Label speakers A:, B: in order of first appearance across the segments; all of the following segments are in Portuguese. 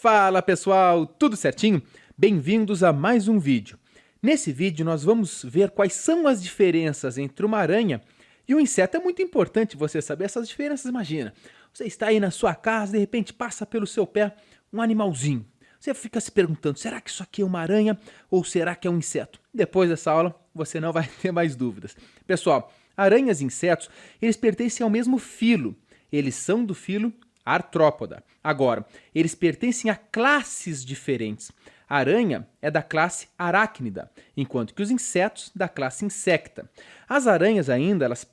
A: Fala pessoal, tudo certinho? Bem-vindos a mais um vídeo. Nesse vídeo nós vamos ver quais são as diferenças entre uma aranha e um inseto. É muito importante você saber essas diferenças. Imagina, você está aí na sua casa, de repente passa pelo seu pé um animalzinho. Você fica se perguntando, será que isso aqui é uma aranha ou será que é um inseto? Depois dessa aula você não vai ter mais dúvidas. Pessoal, aranhas e insetos, eles pertencem ao mesmo filo. Eles são do filo Artrópoda. Agora, eles pertencem a classes diferentes. A aranha é da classe Arachnida, enquanto que os insetos da classe Insecta. As aranhas ainda, elas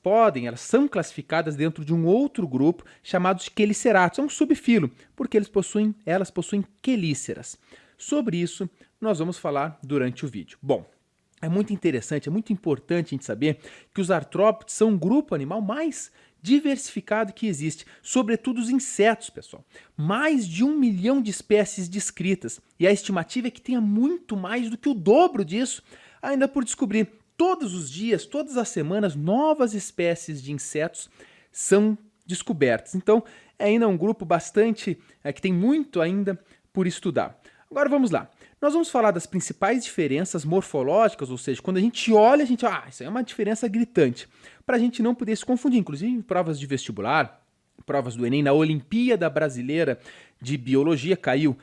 A: são classificadas dentro de um outro grupo chamado de Cheliceratos, é um subfilo, porque elas possuem quelíceras. Sobre isso, nós vamos falar durante o vídeo. Bom, é muito interessante, é muito importante a gente saber que os artrópodes são um grupo animal mais diversificado que existe, sobretudo os insetos, pessoal. Mais de 1 milhão de espécies descritas, e a estimativa é que tenha muito mais do que o dobro disso ainda por descobrir. Todos os dias, todas as semanas, novas espécies de insetos são descobertas. Então, é ainda um grupo que tem muito ainda por estudar. Agora vamos lá. Nós vamos falar das principais diferenças morfológicas, ou seja, quando a gente olha, isso aí é uma diferença gritante, para a gente não poder se confundir. Inclusive em provas de vestibular, provas do Enem, na Olimpíada Brasileira de Biologia, caiu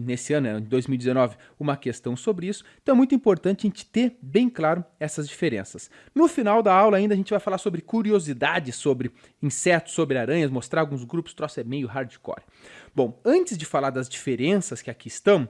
A: nesse ano, em 2019, uma questão sobre isso. Então é muito importante a gente ter bem claro essas diferenças. No final da aula ainda a gente vai falar sobre curiosidades sobre insetos, sobre aranhas, mostrar alguns grupos, troço é meio hardcore. Bom, antes de falar das diferenças que aqui estão,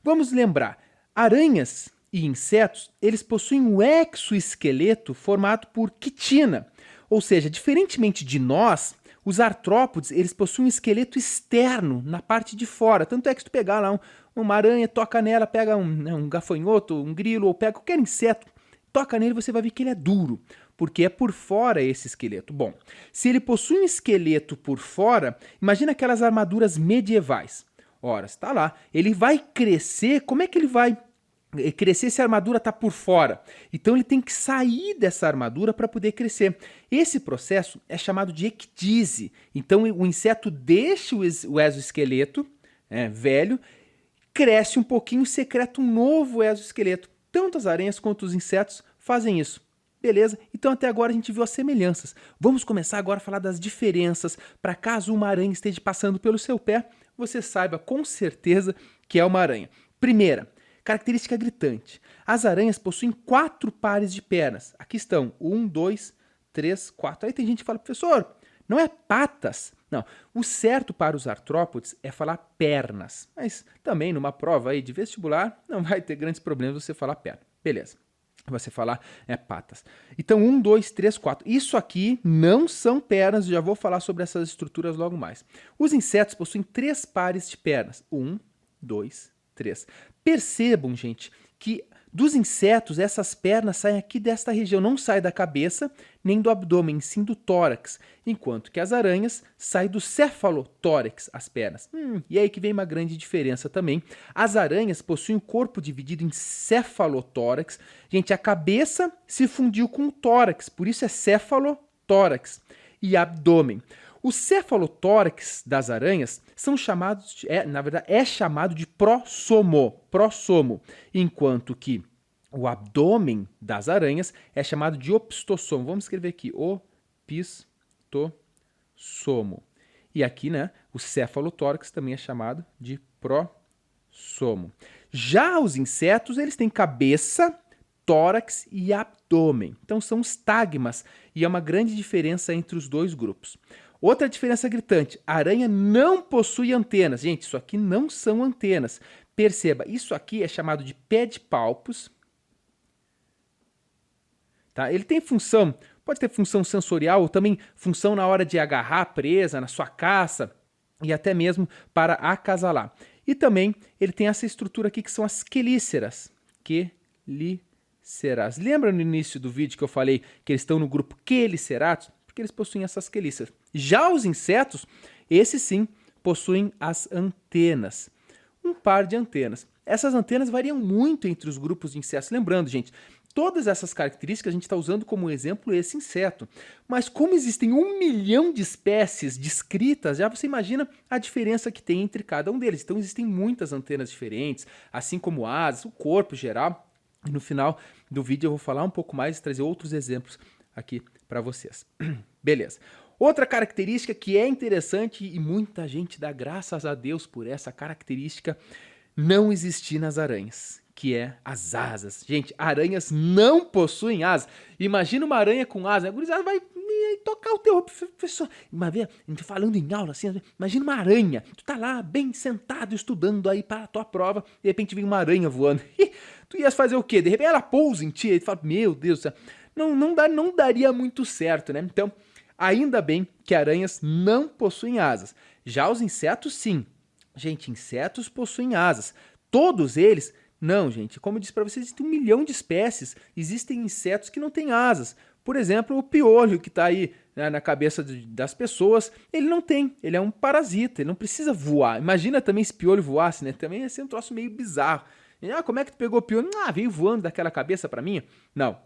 A: vamos lembrar, aranhas e insetos, eles possuem um exoesqueleto formado por quitina, ou seja, diferentemente de nós, os artrópodes, eles possuem um esqueleto externo na parte de fora, tanto é que se tu pegar lá uma aranha, toca nela, pega um gafanhoto, um grilo, ou pega qualquer inseto, toca nele, você vai ver que ele é duro, porque é por fora esse esqueleto. Bom, se ele possui um esqueleto por fora, imagina aquelas armaduras medievais. Ora, está lá, ele vai crescer, como é que ele vai crescer se a armadura está por fora? Então ele tem que sair dessa armadura para poder crescer. Esse processo é chamado de ecdise. Então o inseto deixa o exoesqueleto velho, cresce um pouquinho, secreta um novo exoesqueleto. Tanto as aranhas quanto os insetos fazem isso. Beleza? Então até agora a gente viu as semelhanças. Vamos começar agora a falar das diferenças, para caso uma aranha esteja passando pelo seu pé, você saiba com certeza que é uma aranha. Primeira, característica gritante. As aranhas possuem 4 pares de pernas. Aqui estão, 1, 2, 3, 4. Aí tem gente que fala, professor, não é patas. Não, o certo para os artrópodes é falar pernas. Mas também numa prova aí de vestibular, não vai ter grandes problemas você falar perna. Beleza. Você falar patas. Então, 1, 2, 3, 4. Isso aqui não são pernas, já vou falar sobre essas estruturas logo mais. Os insetos possuem 3 pares de pernas. 1, 2, 3. Percebam, gente, que dos insetos, essas pernas saem aqui desta região, não saem da cabeça nem do abdômen, sim do tórax, enquanto que as aranhas saem do cefalotórax, as pernas. E aí que vem uma grande diferença também. As aranhas possuem o corpo dividido em cefalotórax. Gente, a cabeça se fundiu com o tórax, por isso é cefalotórax e abdômen. O cefalotórax das aranhas é chamado de prossomo, enquanto que o abdômen das aranhas é chamado de opistossomo. Vamos escrever aqui, opistossomo. E aqui, o cefalotórax também é chamado de prossomo. Já os insetos, eles têm cabeça, tórax e abdômen. Então são os tagmas, e é uma grande diferença entre os dois grupos. Outra diferença gritante, a aranha não possui antenas. Gente, isso aqui não são antenas. Perceba, isso aqui é chamado de pedipalpos. Tá? Ele tem função, pode ter função sensorial, ou também função na hora de agarrar a presa, na sua caça, e até mesmo para acasalar. E também ele tem essa estrutura aqui que são as quelíceras. Quelíceras. Lembra no início do vídeo que eu falei que eles estão no grupo Cheliceratos? Porque eles possuem essas quelíceras. Já os insetos, esses sim, possuem as antenas. Um par de antenas. Essas antenas variam muito entre os grupos de insetos. Lembrando, gente, todas essas características a gente está usando como exemplo esse inseto. Mas como existem 1 milhão de espécies descritas, já você imagina a diferença que tem entre cada um deles. Então existem muitas antenas diferentes, assim como asas, o corpo geral. E no final do vídeo eu vou falar um pouco mais e trazer outros exemplos aqui para vocês. Beleza. Outra característica que é interessante e muita gente dá graças a Deus por essa característica não existir nas aranhas, que é as asas. Gente, aranhas não possuem asas. Imagina uma aranha com asas, a gurizada vai tocar o teu professor. Uma vez, falando em aula assim, imagina uma aranha, tu tá lá bem sentado estudando aí para a tua prova, de repente vem uma aranha voando. Tu ias fazer o quê? De repente ela pousa em ti e tu fala, meu Deus do céu, não daria muito certo, né? Então, ainda bem que aranhas não possuem asas. Já os insetos, sim. Gente, insetos possuem asas. Todos eles, não, gente. Como eu disse para vocês, existem 1 milhão de espécies. Existem insetos que não têm asas. Por exemplo, o piolho que está aí, né, na cabeça das pessoas, ele não tem. Ele é um parasita, ele não precisa voar. Imagina também se piolho voasse, né? Também ia ser um troço meio bizarro. Como é que tu pegou o piolho? Veio voando daquela cabeça para mim?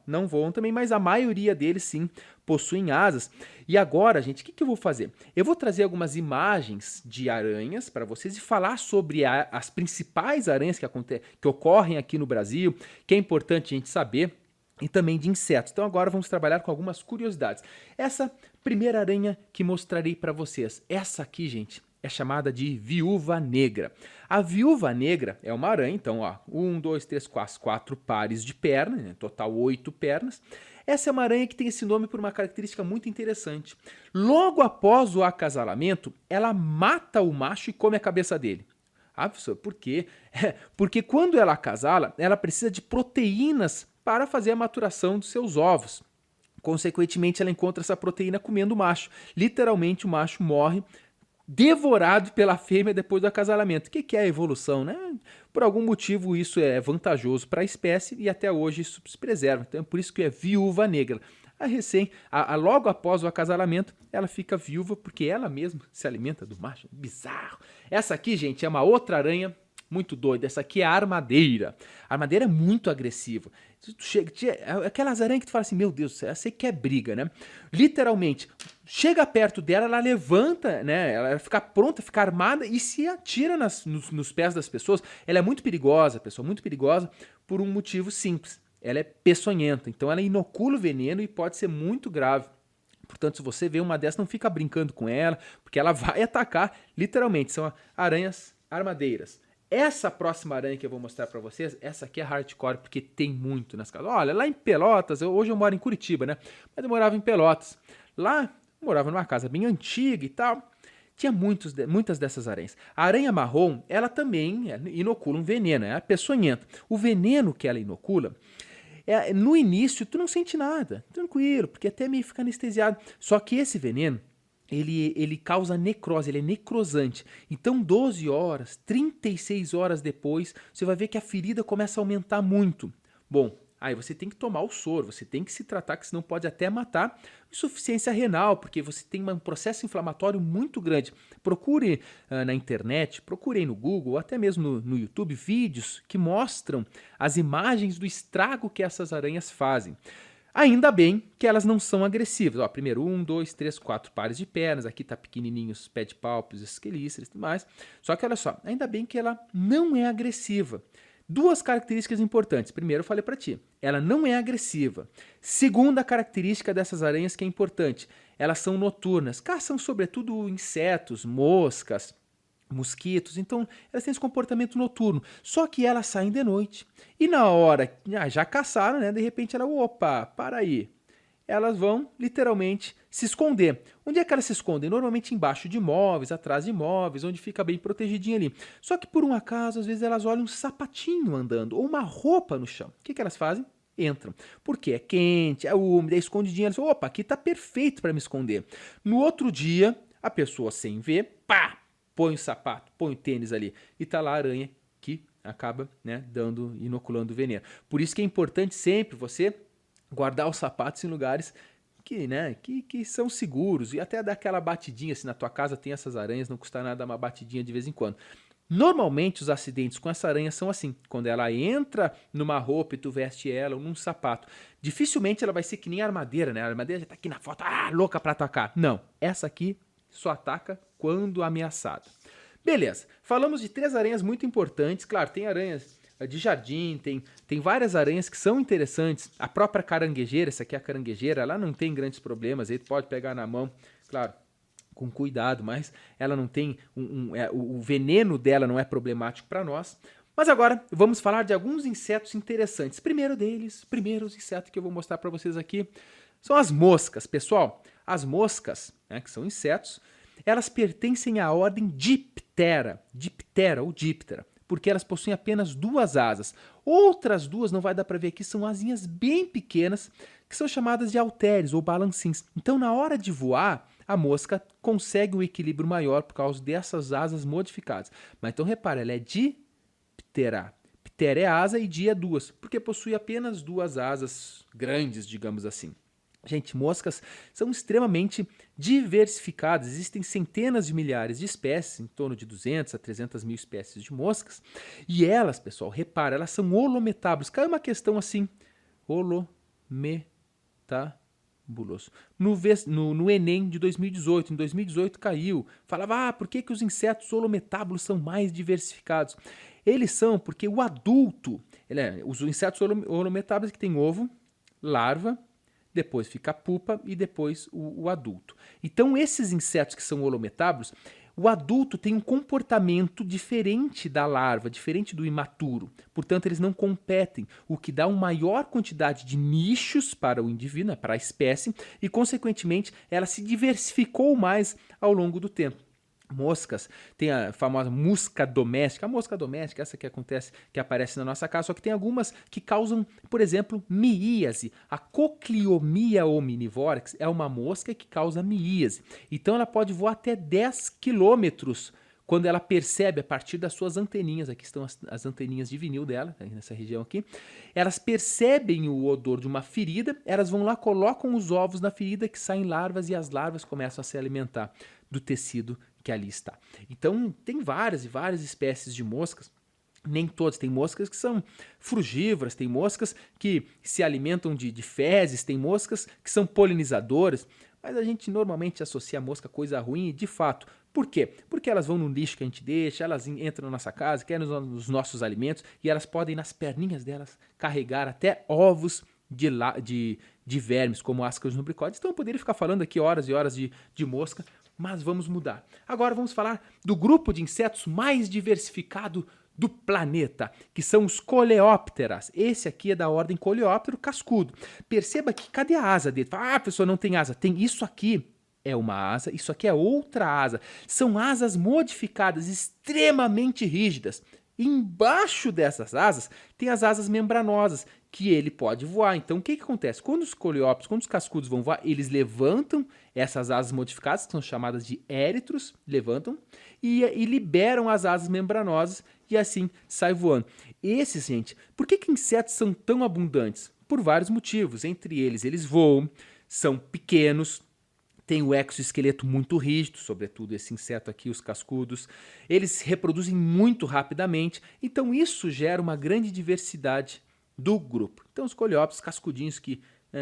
A: Não voam também, mas a maioria deles sim possuem asas. E agora, gente, o que eu vou fazer? Eu vou trazer algumas imagens de aranhas para vocês e falar sobre as principais aranhas que ocorrem aqui no Brasil, que é importante a gente saber, e também de insetos. Então agora vamos trabalhar com algumas curiosidades. Essa primeira aranha que mostrarei para vocês, essa aqui, gente, é chamada de viúva negra. A viúva negra é uma aranha, então, ó, 1, 2, 3, 4 pares de pernas, né, total 8 pernas. Essa é uma aranha que tem esse nome por uma característica muito interessante. Logo após o acasalamento, ela mata o macho e come a cabeça dele. Professor, por quê? Porque quando ela acasala, ela precisa de proteínas para fazer a maturação dos seus ovos. Consequentemente, ela encontra essa proteína comendo o macho. Literalmente, o macho morre devorado pela fêmea depois do acasalamento. O que é a evolução, né? Por algum motivo isso é vantajoso para a espécie e até hoje isso se preserva. Então é por isso que é viúva negra. Logo após o acasalamento, ela fica viúva porque ela mesma se alimenta do macho. Bizarro. Essa aqui, gente, é uma outra aranha muito doida. Essa aqui é a armadeira. A armadeira é muito agressiva. Aquelas aranhas que tu fala assim, meu Deus, essa aí quer briga, né? Literalmente, chega perto dela, ela levanta, né? Ela fica pronta, fica armada e se atira nos pés das pessoas. Ela é muito perigosa, pessoal, muito perigosa por um motivo simples. Ela é peçonhenta, então ela inocula o veneno e pode ser muito grave. Portanto, se você vê uma dessas, não fica brincando com ela, porque ela vai atacar, literalmente. São aranhas armadeiras. Essa próxima aranha que eu vou mostrar para vocês, essa aqui é hardcore, porque tem muito nas casas. Olha, lá em Pelotas, hoje eu moro em Curitiba, né? Mas eu morava em Pelotas. Lá, eu morava numa casa bem antiga e tal. Tinha muitas dessas aranhas. A aranha marrom, ela também inocula um veneno, é a peçonhenta. O veneno que ela inocula, no início tu não sente nada, tranquilo, porque até meio fica anestesiado. Só que esse veneno, ele causa necrose, ele é necrosante. Então 12 horas, 36 horas depois, você vai ver que a ferida começa a aumentar muito. Bom, aí você tem que tomar o soro, você tem que se tratar, que senão pode até matar. Insuficiência renal, porque você tem um processo inflamatório muito grande. Procure na internet, procure aí no Google, ou até mesmo no YouTube, vídeos que mostram as imagens do estrago que essas aranhas fazem. Ainda bem que elas não são agressivas. Ó, primeiro 1, 2, 3, 4 pares de pernas. Aqui tá pequenininhos os pedipalpos, esquelíceres e tudo mais. Só que olha só, ainda bem que ela não é agressiva. Duas características importantes. Primeiro, eu falei para ti, ela não é agressiva. Segunda característica dessas aranhas que é importante, elas são noturnas. Caçam sobretudo insetos, moscas, mosquitos, então elas têm esse comportamento noturno, só que elas saem de noite. E na hora, já caçaram, né? De repente ela, opa, para aí. Elas vão literalmente se esconder. Onde é que elas se escondem? Normalmente embaixo de móveis, atrás de móveis, onde fica bem protegidinha ali. Só que por um acaso, às vezes elas olham um sapatinho andando ou uma roupa no chão. O que elas fazem? Entram. Porque é quente, é úmido, é escondidinho. Elas falam, opa, aqui tá perfeito para me esconder. No outro dia, a pessoa sem ver, pá, põe o sapato, põe o tênis ali e tá lá a aranha que acaba, né, inoculando o veneno. Por isso que é importante sempre você guardar os sapatos em lugares que são seguros e até dar aquela batidinha, se na tua casa tem essas aranhas, não custa nada dar uma batidinha de vez em quando. Normalmente os acidentes com essa aranha são assim, quando ela entra numa roupa e tu veste ela ou num sapato. Dificilmente ela vai ser que nem a armadeira, né? A armadeira já tá aqui na foto, louca pra atacar. Não, essa aqui só ataca quando ameaçada. Beleza, falamos de 3 aranhas muito importantes. Claro, tem aranhas de jardim, tem várias aranhas que são interessantes. A própria caranguejeira, essa aqui é a caranguejeira, ela não tem grandes problemas, aí tu pode pegar na mão, claro, com cuidado, mas ela não tem o veneno dela não é problemático para nós. Mas agora vamos falar de alguns insetos interessantes. Primeiros insetos que eu vou mostrar para vocês aqui são as moscas. Pessoal, as moscas, né, que são insetos, elas pertencem à ordem Diptera ou Diptera, porque elas possuem apenas 2 asas. Outras 2, não vai dar para ver aqui, são asinhas bem pequenas, que são chamadas de halteres ou balancins. Então, na hora de voar, a mosca consegue um equilíbrio maior por causa dessas asas modificadas. Mas então repara, ela é diptera. Ptera é asa e di é 2, porque possui apenas 2 asas grandes, digamos assim. Gente, moscas são extremamente diversificadas, existem centenas de milhares de espécies, em torno de 200 a 300 mil espécies de moscas, e elas, pessoal, repara, elas são holometábulas. Caiu uma questão assim, holometábulos. No Enem de 2018, em 2018 caiu, falava, por que os insetos holometábulos são mais diversificados? Eles são porque o adulto, os insetos holometábulos que tem ovo, larva, depois fica a pupa e depois o adulto. Então, esses insetos que são holometábulos, o adulto tem um comportamento diferente da larva, diferente do imaturo. Portanto, eles não competem, o que dá uma maior quantidade de nichos para o indivíduo, para a espécie, e, consequentemente, ela se diversificou mais ao longo do tempo. Moscas, tem a famosa mosca doméstica, a mosca doméstica, essa que aparece na nossa casa, só que tem algumas que causam, por exemplo, miíase. A Cochleomia omnivorax é uma mosca que causa miíase. Então ela pode voar até 10 quilômetros quando ela percebe, a partir das suas anteninhas, aqui estão as anteninhas de vinil dela, nessa região aqui, elas percebem o odor de uma ferida, elas vão lá, colocam os ovos na ferida, que saem larvas, e as larvas começam a se alimentar do tecido que ali está. Então, tem várias e várias espécies de moscas, nem todas, tem moscas que são frugívoras, tem moscas que se alimentam de fezes, tem moscas que são polinizadoras, mas a gente normalmente associa a mosca a coisa ruim e, de fato, por quê? Porque elas vão no lixo que a gente deixa, elas entram na nossa casa, querem nos nossos alimentos, e elas podem, nas perninhas delas, carregar até ovos de vermes, como ascas lubricoides. Então eu poderia ficar falando aqui horas e horas de mosca, mas vamos mudar. Agora vamos falar do grupo de insetos mais diversificado do planeta, que são os coleópteras. Esse aqui é da ordem Coleóptero cascudo. Perceba que, cadê a asa dele? A pessoa não tem asa. Tem isso aqui. É uma asa, isso aqui é outra asa. São asas modificadas, extremamente rígidas. Embaixo dessas asas tem as asas membranosas, que ele pode voar. Então o que acontece? Quando os coleópteros, quando os cascudos vão voar, eles levantam essas asas modificadas, que são chamadas de éritros, levantam e liberam as asas membranosas e assim sai voando. Esses, gente, por que insetos são tão abundantes? Por vários motivos. Entre eles, eles voam, são pequenos, tem o exoesqueleto muito rígido, sobretudo esse inseto aqui, os cascudos. Eles se reproduzem muito rapidamente, então isso gera uma grande diversidade do grupo. Então os coleópteros cascudinhos que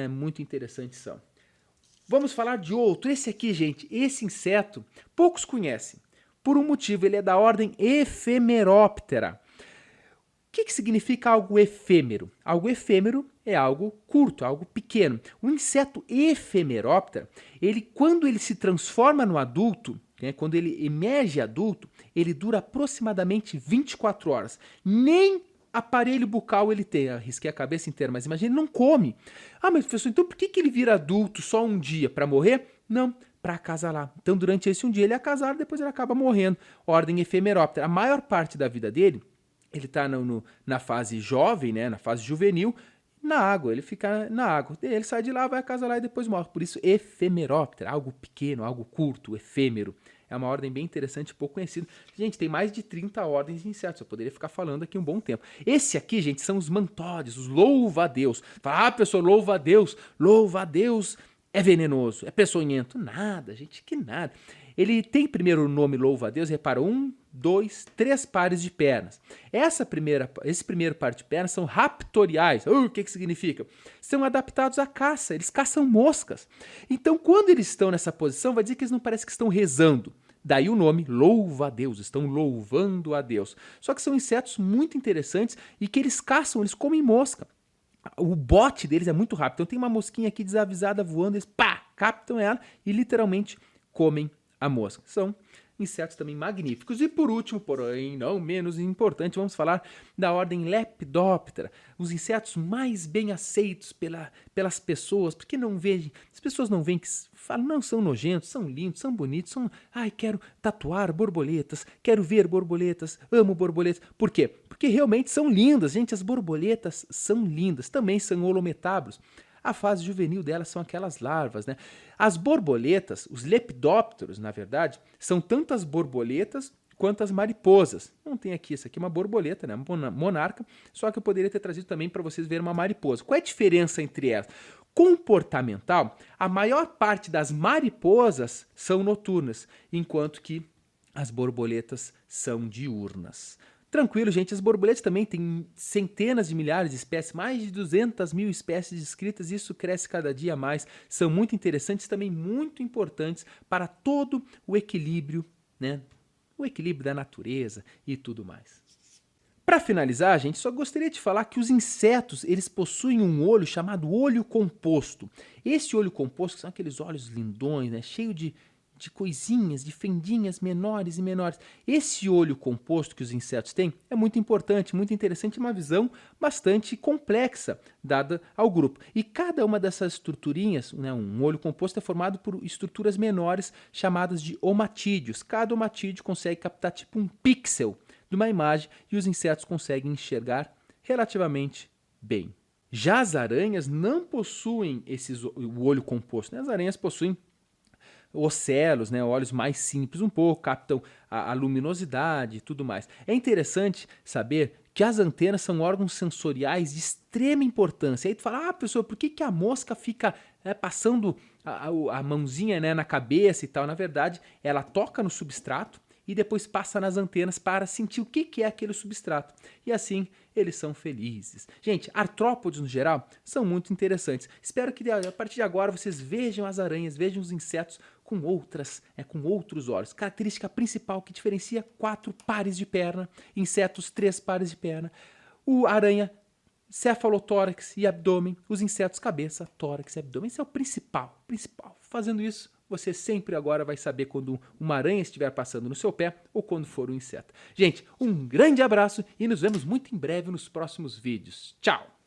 A: muito interessantes são. Vamos falar de outro. Esse aqui, gente, esse inseto, poucos conhecem. Por um motivo, ele é da ordem Ephemeroptera. O que significa algo efêmero? Algo efêmero é algo curto, algo pequeno. O inseto Ephemeroptera, quando ele se transforma no adulto, quando ele emerge adulto, ele dura aproximadamente 24 horas. Nem aparelho bucal ele tem. Arrisquei a cabeça inteira, mas imagina, ele não come. Mas professor, então por que ele vira adulto só um dia? Para morrer? Não, para acasalar. Então durante esse um dia ele é acasado, depois ele acaba morrendo. Ordem Ephemeroptera. A maior parte da vida dele, ele está na fase jovem, na fase juvenil, na água, ele fica na água. Ele sai de lá, vai acasalar e depois morre. Por isso, Ephemeroptera, algo pequeno, algo curto, efêmero. É uma ordem bem interessante e pouco conhecida. Gente, tem mais de 30 ordens de insetos. Eu poderia ficar falando aqui um bom tempo. Esse aqui, gente, são os mantódeos, os louva-a-Deus. Fala, pessoal, louva-a-Deus é venenoso, é peçonhento. Nada, gente, que nada. Ele tem primeiro o nome louva-a-Deus, repara, 1, 2, 3 pares de pernas. Esse primeiro par de pernas são raptoriais. O que significa? São adaptados à caça, eles caçam moscas. Então, quando eles estão nessa posição, vai dizer que eles não parecem que estão rezando. Daí o nome louva-a-Deus, estão louvando a Deus. Só que são insetos muito interessantes e que eles caçam, eles comem mosca. O bote deles é muito rápido. Então tem uma mosquinha aqui desavisada voando, eles captam ela e literalmente comem a mosca. São insetos também magníficos. E por último, porém não menos importante, vamos falar da ordem Lepidoptera, os insetos mais bem aceitos pelas pessoas, porque não veem, as pessoas não veem, que falam, não, são nojentos, são lindos, são bonitos, quero tatuar borboletas, quero ver borboletas, amo borboletas. Por quê? Porque realmente são lindas, gente, as borboletas são lindas, também são holometábulos. A fase juvenil delas são aquelas larvas, né? As borboletas, os lepidópteros, na verdade, são tanto as borboletas quanto as mariposas. Não tem aqui, isso aqui é uma borboleta, né? Monarca, só que eu poderia ter trazido também para vocês verem uma mariposa. Qual é a diferença entre elas? Comportamental, a maior parte das mariposas são noturnas, enquanto que as borboletas são diurnas. Tranquilo, gente, as borboletas também têm centenas de milhares de espécies, mais de 200 mil espécies descritas, isso cresce cada dia mais, são muito interessantes, também muito importantes para todo o equilíbrio, né? O equilíbrio da natureza e tudo mais. Para finalizar, gente, só gostaria de falar que os insetos, eles possuem um olho chamado olho composto. Esse olho composto são aqueles olhos lindões, né? Cheio de coisinhas, de fendinhas menores e menores. Esse olho composto que os insetos têm é muito importante, muito interessante, uma visão bastante complexa dada ao grupo. E cada uma dessas estruturinhas, né, um olho composto é formado por estruturas menores chamadas de omatídeos. Cada omatídeo consegue captar tipo um pixel de uma imagem e os insetos conseguem enxergar relativamente bem. Já as aranhas não possuem o olho composto, né? As aranhas possuem ocelos, né, olhos mais simples um pouco, captam a luminosidade e tudo mais. É interessante saber que as antenas são órgãos sensoriais de extrema importância. Aí tu fala, pessoal, por que a mosca fica passando a mãozinha, né, na cabeça e tal? Na verdade, ela toca no substrato e depois passa nas antenas para sentir o que é aquele substrato. E assim eles são felizes. Gente, artrópodes no geral são muito interessantes. Espero que a partir de agora vocês vejam as aranhas, vejam os insetos com outros olhos. Característica principal que diferencia 4 pares de perna, insetos 3 pares de perna, o aranha cefalotórax e abdômen, os insetos cabeça, tórax e abdômen. Esse é o principal. Fazendo isso, você sempre agora vai saber quando uma aranha estiver passando no seu pé ou quando for um inseto. Gente, um grande abraço e nos vemos muito em breve nos próximos vídeos. Tchau!